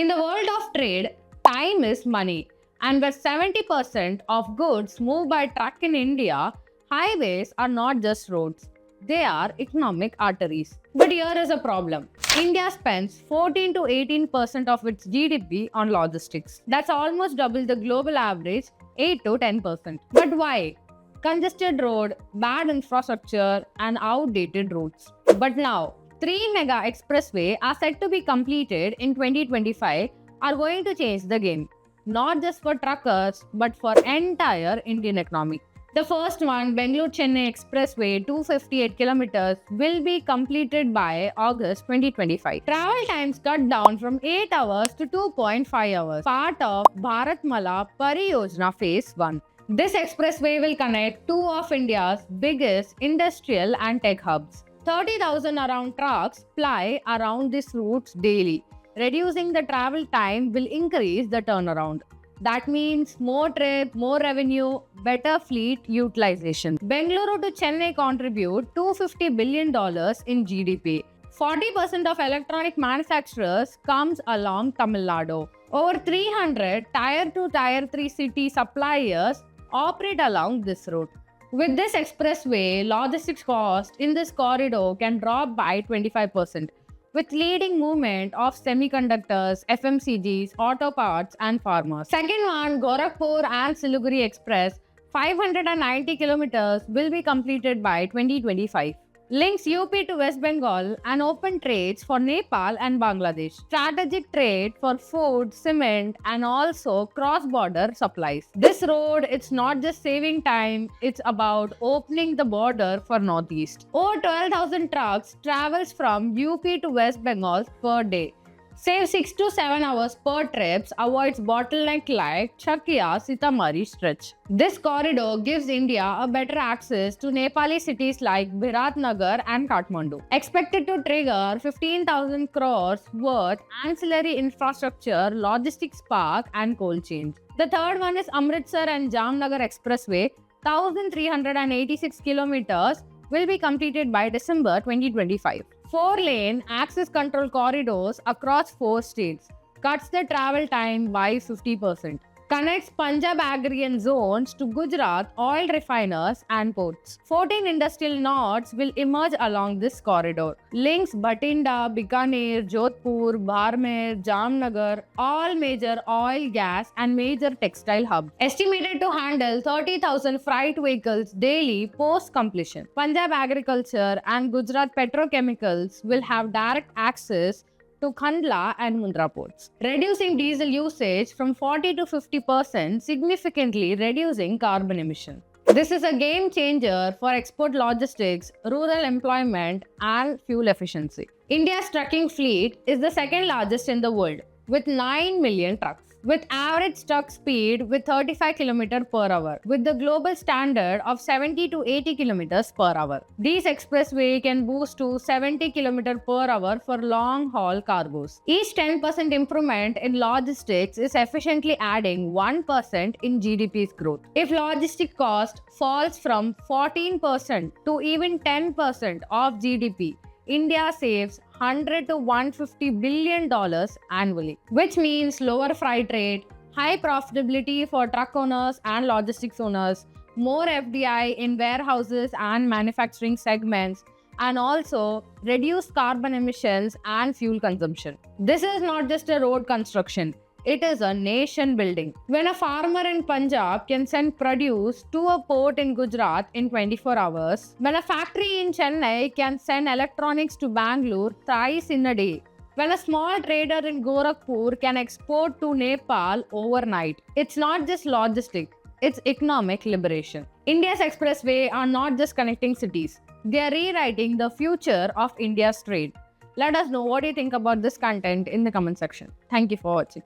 In the world of trade, time is money. And with 70% of goods moved by truck in India, highways are not just roads. They are economic arteries. But here is a problem. India spends 14 to 18% of its GDP on logistics. That's almost double the global average, 8 to 10%. But why? Congested road, bad infrastructure, and outdated routes. But now, three mega expressways are set to be completed in 2025 are going to change the game. Not just for truckers, but for entire Indian economy. The first one, Bangalore-Chennai Expressway, 258 kilometers, will be completed by August 2025. Travel times cut down from 8 hours to 2.5 hours, part of Bharatmala Pariyojana Phase 1. This expressway will connect two of India's biggest industrial and tech hubs. 30,000 around trucks ply around these routes daily. Reducing the travel time will increase the turnaround. That means more trip, more revenue, better fleet utilization. Bengaluru to Chennai contribute $250 billion in GDP. 40% of electronic manufacturers comes along Tamil Nadu. Over 300 Tier 2, Tier 3 city suppliers operate along this route. With this expressway, logistics cost in this corridor can drop by 25%, with leading movement of semiconductors, FMCGs, auto parts, and farmers. Second one, Gorakhpur and Siliguri Express, 590 kilometers, will be completed by 2025. Links UP to West Bengal and open trades for Nepal and Bangladesh. Strategic trade for food, cement, and also cross-border supplies. This road, it's not just saving time, it's about opening the border for Northeast. Over 12,000 trucks travels from UP to West Bengal per day. Save 6 to 7 hours per trips, avoids bottleneck like Chakia-Sitamarhi stretch. This corridor gives India a better access to Nepali cities like Biratnagar and Kathmandu. Expected to trigger 15,000 crores worth ancillary infrastructure, logistics park, and cold chain. The third one is Amritsar and Jamnagar Expressway, 1,386 kilometers, will be completed by December 2025. 4-lane access control corridors across 4 states cuts the travel time by 50%. Connects Punjab agrarian zones to Gujarat oil refiners and ports. 14 industrial nodes will emerge along this corridor. Links Bathinda, Bikaner, Jodhpur, Barmer, Jamnagar, all major oil, gas, and major textile hubs. Estimated to handle 30,000 freight vehicles daily post-completion. Punjab Agriculture and Gujarat Petrochemicals will have direct access to Khandla and Mundra ports, reducing diesel usage from 40 to 50%, significantly reducing carbon emission. This is a game changer for export logistics, rural employment, and fuel efficiency. India's trucking fleet is the second largest in the world, with 9 million trucks, with average truck speed with 35 km per hour, with the global standard of 70 to 80 km per hour. These expressways can boost to 70 km per hour for long-haul cargoes. Each 10% improvement in logistics is efficiently adding 1% in GDP's growth. If logistic cost falls from 14% to even 10% of GDP, India saves $100 to $150 billion annually, which means lower freight rate, high profitability for truck owners and logistics owners, more FDI in warehouses and manufacturing segments, and also reduced carbon emissions and fuel consumption. This is not just a road construction. It is a nation building. When a farmer in Punjab can send produce to a port in Gujarat in 24 hours, when a factory in Chennai can send electronics to Bangalore thrice in a day, when a small trader in Gorakhpur can export to Nepal overnight, it's not just logistics, it's economic liberation. India's expressways are not just connecting cities, they are rewriting the future of India's trade. Let us know what you think about this content in the comment section. Thank you for watching.